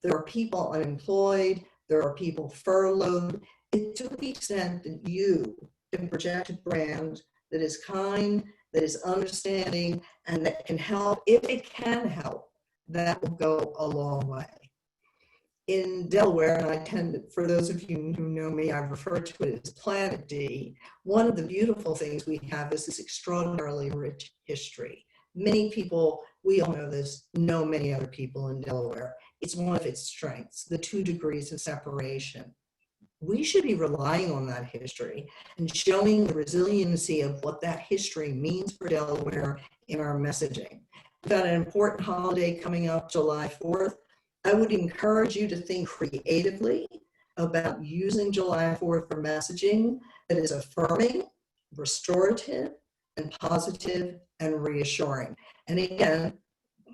There are people unemployed, there are people furloughed. To the extent that you can project a brand that is kind, that is understanding, and that can help, if it can help, that will go a long way. In Delaware, and I tend, for those of you who know me, I refer to it as Planet D. One of the beautiful things we have is this extraordinarily rich history. Many people, we all know this, know many other people in Delaware. It's one of its strengths, the 2 degrees of separation. We should be relying on that history and showing the resiliency of what that history means for Delaware in our messaging. We've got an important holiday coming up, July 4th. I would encourage you to think creatively about using July 4th for messaging that is affirming, restorative, and positive and reassuring. And again,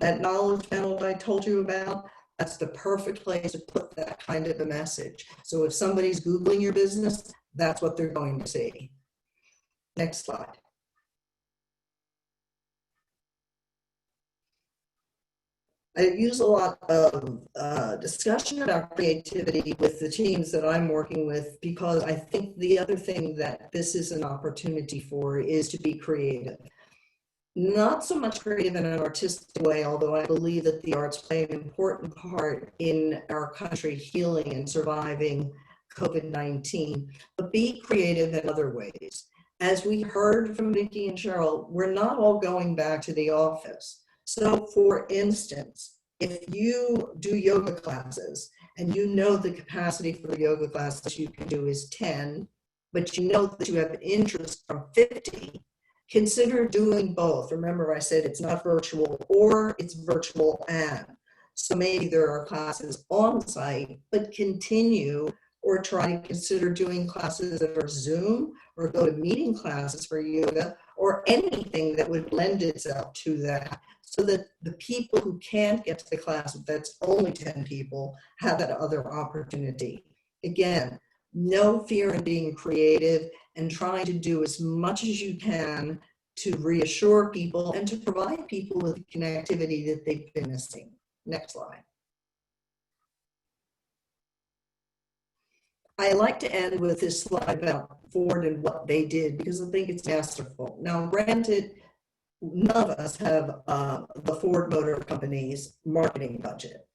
that knowledge panel that I told you about, that's the perfect place to put that kind of a message. So if somebody's Googling your business, that's what they're going to see. Next slide. I use a lot of discussion about creativity with the teams that I'm working with, because I think the other thing that this is an opportunity for is to be creative. Not so much creative in an artistic way, although I believe that the arts play an important part in our country healing and surviving COVID-19, but be creative in other ways. As we heard from Vicki and Cheryl, we're not all going back to the office. So for instance, if you do yoga classes and you know the capacity for the yoga classes you can do is 10, but you know that you have an interest from 50, consider doing both. Remember, I said it's not virtual or it's virtual and. So maybe there are classes on site, but continue or try to consider doing classes that are Zoom or go to meeting classes for yoga or anything that would lend itself to that, so that the people who can't get to the class that's only 10 people have that other opportunity. Again, no fear in being creative and trying to do as much as you can to reassure people and to provide people with the connectivity that they've been missing. Next slide. I like to end with this slide about Ford and what they did, because I think it's masterful. Now, granted, none of us have the Ford Motor Company's marketing budget,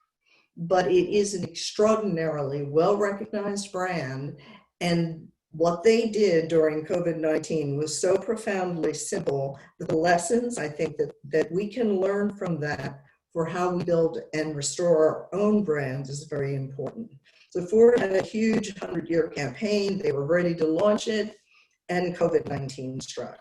but it is an extraordinarily well-recognized brand, and what they did during COVID-19 was so profoundly simple that the lessons I think that we can learn from that for how we build and restore our own brands is very important. So Ford had a huge 100-year campaign. They were ready to launch it, and COVID-19 struck.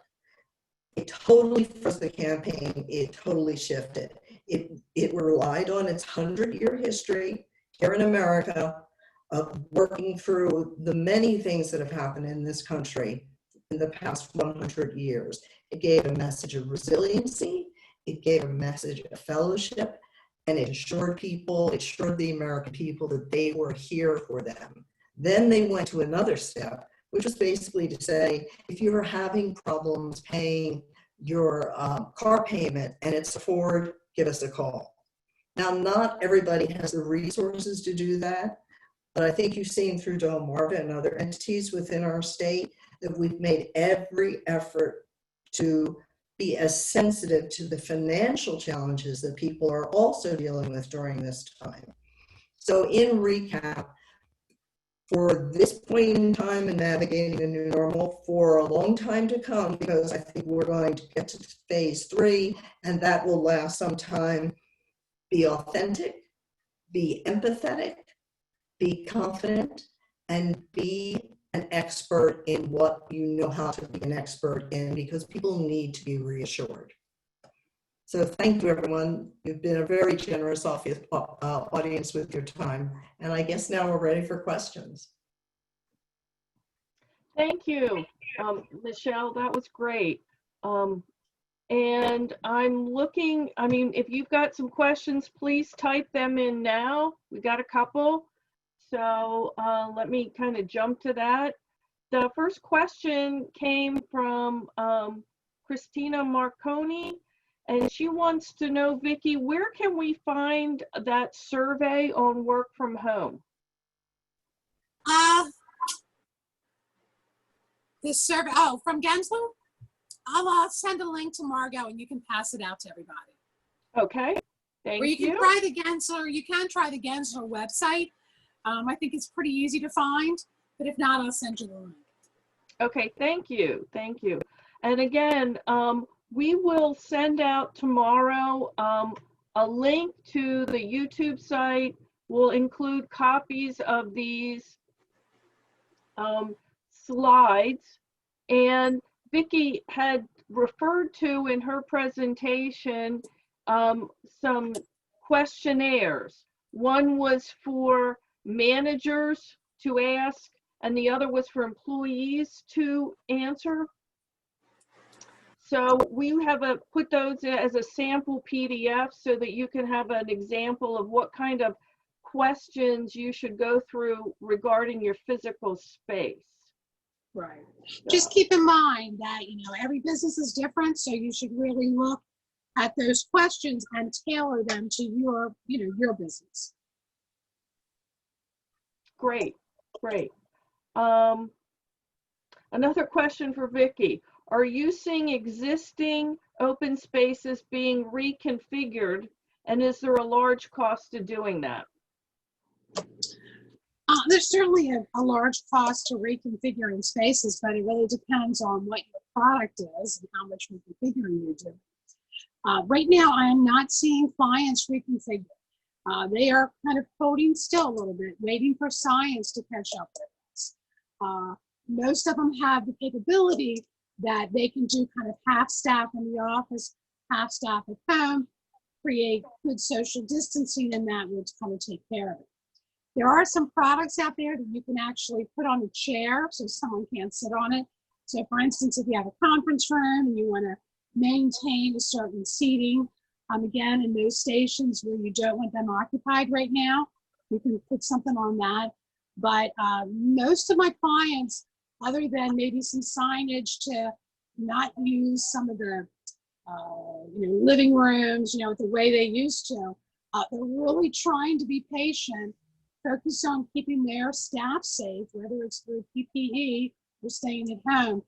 It totally froze the campaign. It totally shifted. It relied on its 100-year history here in America of working through the many things that have happened in this country in the past 100 years. It gave a message of resiliency. It gave a message of fellowship, and it assured the American people that they were here for them. Then they went to another step, which was basically to say, if you're having problems paying your car payment and it's a Ford, give us a call. Now, not everybody has the resources to do that, but I think you've seen through Delmarva and other entities within our state that we've made every effort to be as sensitive to the financial challenges that people are also dealing with during this time. So in recap, for this point in time in navigating the new normal for a long time to come, because I think we're going to get to phase 3, and that will last some time, be authentic, be empathetic, be confident, and be an expert in what you know how to be an expert in, because people need to be reassured. So thank you, everyone. You've been a very generous audience with your time. And I guess now we're ready for questions. Thank you, Michelle. That was great. And I'm looking, I mean, if you've got some questions, please type them in now. We got a couple. So let me kind of jump to that. The first question came from Christina Marconi, and she wants to know, Vicki, where can we find that survey on work from home? This survey, from Gensler? I'll send a link to Margot and you can pass it out to everybody. Okay, thank you. Or you can try the Gensler website. I think it's pretty easy to find, but if not, I'll send you the link. Okay, thank you, thank you. And again, we will send out tomorrow a link to the YouTube site. We'll include copies of these slides. And Vicki had referred to in her presentation some questionnaires. One was for managers to ask, and the other was for employees to answer. So we have put those as a sample PDF so that you can have an example of what kind of questions you should go through regarding your physical space. Right. Just keep in mind that, every business is different, so you should really look at those questions and tailor them to your, your business. Great, great. Another question for Vicki. Are you seeing existing open spaces being reconfigured, and is there a large cost to doing that? There's certainly a large cost to reconfiguring spaces, but it really depends on what your product is and how much reconfiguring you do. Right now, I am not seeing clients reconfigure. They are kind of holding still a little bit, waiting for science to catch up with us. Most of them have the capability that they can do kind of half staff in the office, half staff at home, create good social distancing, and that would kind of take care of it. There are some products out there that you can actually put on a chair so someone can't sit on it. So for instance, if you have a conference room and you want to maintain a certain seating, again, in those stations where you don't want them occupied right now, you can put something on that. But most of my clients, other than maybe some signage to not use some of the living rooms, the way they used to, they're really trying to be patient, focus on keeping their staff safe, whether it's through PPE or staying at home,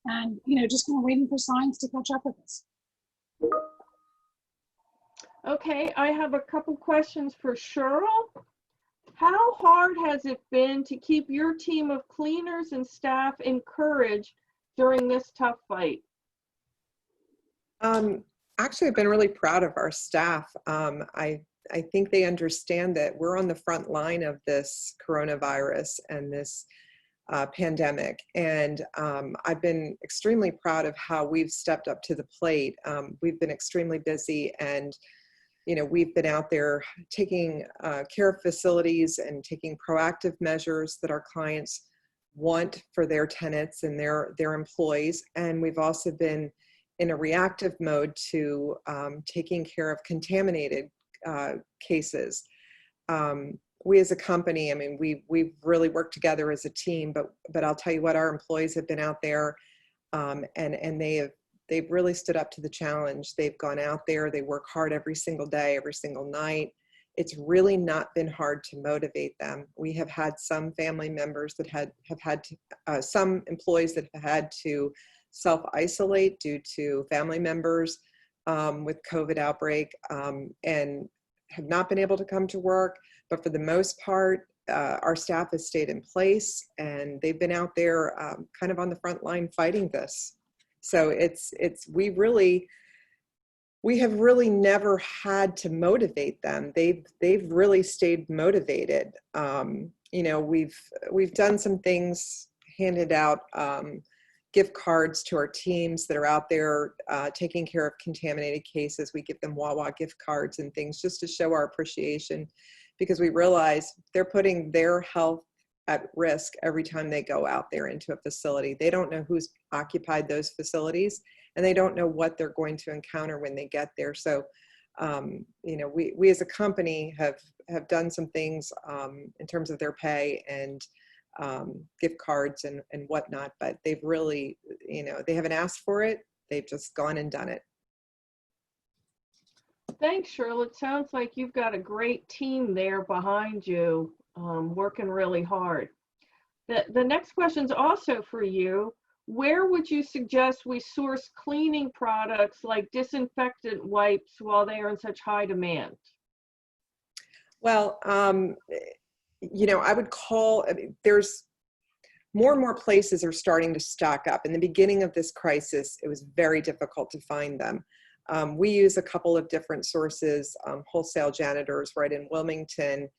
and just kind of waiting for science to catch up with us. Okay, I have a couple questions for Cheryl. How hard has it been to keep your team of cleaners and staff encouraged during this tough fight? Actually, I've been really proud of our staff. I think they understand that we're on the front line of this coronavirus and this pandemic. And I've been extremely proud of how we've stepped up to the plate. We've been extremely busy, and we've been out there taking care of facilities and taking proactive measures that our clients want for their tenants and their employees. And we've also been in a reactive mode to taking care of contaminated cases. We as a company, I mean, we've really worked together as a team, but I'll tell you what, our employees have been out there and they've really stood up to the challenge. They've gone out there, they work hard every single day, every single night. It's really not been hard to motivate them. We have had some family members that have had to, some employees that have had to self-isolate due to family members with COVID outbreak and have not been able to come to work. But for the most part, our staff has stayed in place and they've been out there kind of on the front line fighting this. So we have really never had to motivate them. They've really stayed motivated. We've done some things, handed out gift cards to our teams that are out there taking care of contaminated cases. We give them Wawa gift cards and things just to show our appreciation, because we realize they're putting their health at risk every time they go out there into a facility. They don't know who's occupied those facilities, and they don't know what they're going to encounter when they get there. So, we as a company have done some things in terms of their pay and gift cards and whatnot, but they've really, they haven't asked for it. They've just gone and done it. Thanks, Shirley. It sounds like you've got a great team there behind you, working really hard. The next question is also for you. Where would you suggest we source cleaning products like disinfectant wipes while they are in such high demand? Well, I would there's more and more places are starting to stock up. In the beginning of this crisis, it was very difficult to find them. We use a couple of different sources, wholesale janitors right in Wilmington.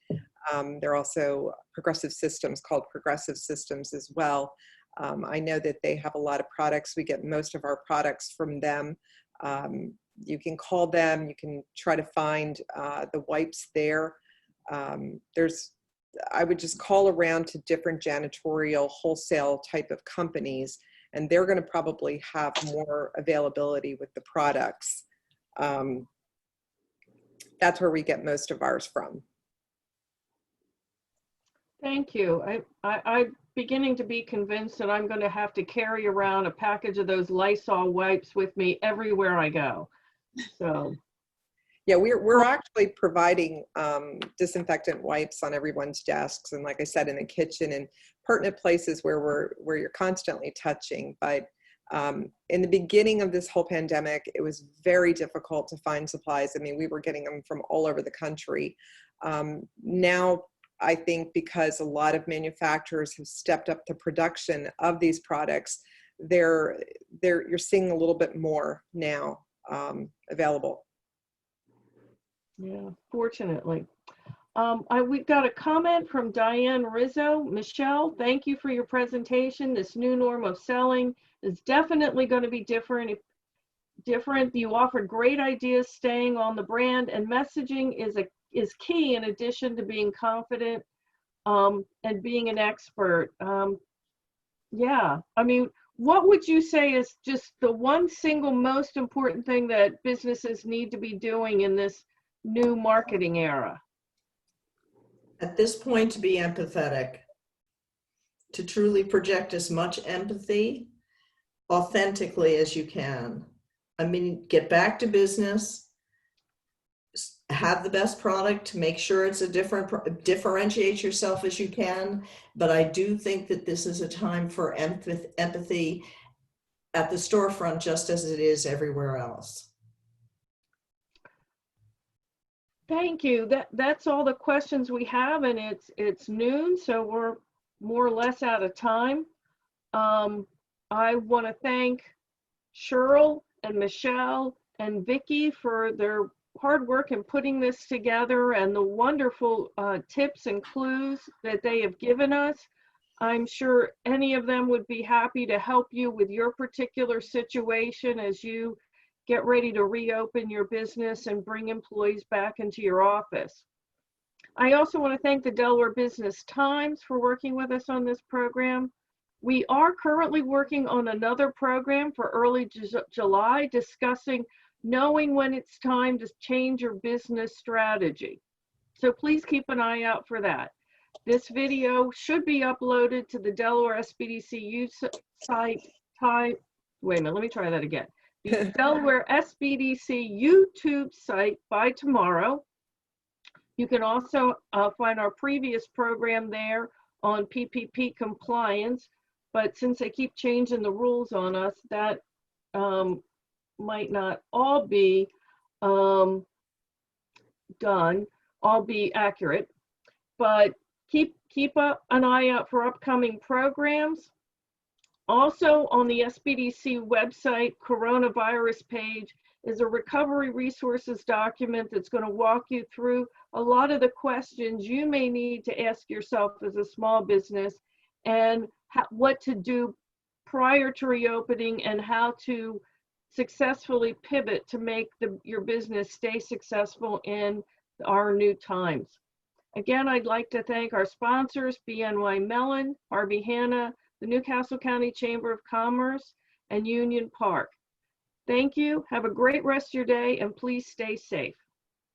There are also Progressive Systems, called Progressive Systems as well. I know that they have a lot of products. We get most of our products from them. You can call them. You can try to find the wipes there. I would just call around to different janitorial wholesale type of companies, and they're going to probably have more availability with the products. That's where we get most of ours from. Thank you. I'm beginning to be convinced that I'm going to have to carry around a package of those Lysol wipes with me everywhere I go. So. Yeah, we're actually providing disinfectant wipes on everyone's desks, and like I said, in the kitchen and pertinent places where you're constantly touching. But in the beginning of this whole pandemic, it was very difficult to find supplies. I mean, we were getting them from all over the country. Now, I think because a lot of manufacturers have stepped up the production of these products, you're seeing a little bit more now available. Yeah, fortunately. We've got a comment from Diane Rizzo. Michelle, thank you for your presentation. This new norm of selling is definitely going to be different. You offered great ideas staying on the brand, and messaging is key in addition to being confident and being an expert. Yeah, I mean, what would you say is just the one single most important thing that businesses need to be doing in this new marketing era? At this point, to be empathetic, to truly project as much empathy authentically as you can. I mean, get back to business, have the best product, to make sure it's differentiate yourself as you can. But I do think that this is a time for empathy at the storefront, just as it is everywhere else. Thank you. That's all the questions we have, and it's noon, so we're more or less out of time. I want to thank Cheryl and Michelle and Vicki for their hard work in putting this together and the wonderful tips and clues that they have given us. I'm sure any of them would be happy to help you with your particular situation as you get ready to reopen your business and bring employees back into your office. I also want to thank the Delaware Business Times for working with us on this program. We are currently working on another program for early July discussing knowing when it's time to change your business strategy. So please keep an eye out for that. This video should be uploaded to the Delaware SBDC site. Wait a minute, let me try that again. The Delaware SBDC YouTube site by tomorrow. You can also find our previous program there on PPP compliance, but since they keep changing the rules on us, that might not all be done, all be accurate, but keep an eye out for upcoming programs. Also on the SBDC website coronavirus page is a recovery resources document that's going to walk you through a lot of the questions you may need to ask yourself as a small business and what to do prior to reopening and how to successfully pivot to make your business stay successful in our new times. Again, I'd like to thank our sponsors, BNY Mellon, Harvey Hanna, the Newcastle County Chamber of Commerce, and Union Park. Thank you. Have a great rest of your day, and please stay safe.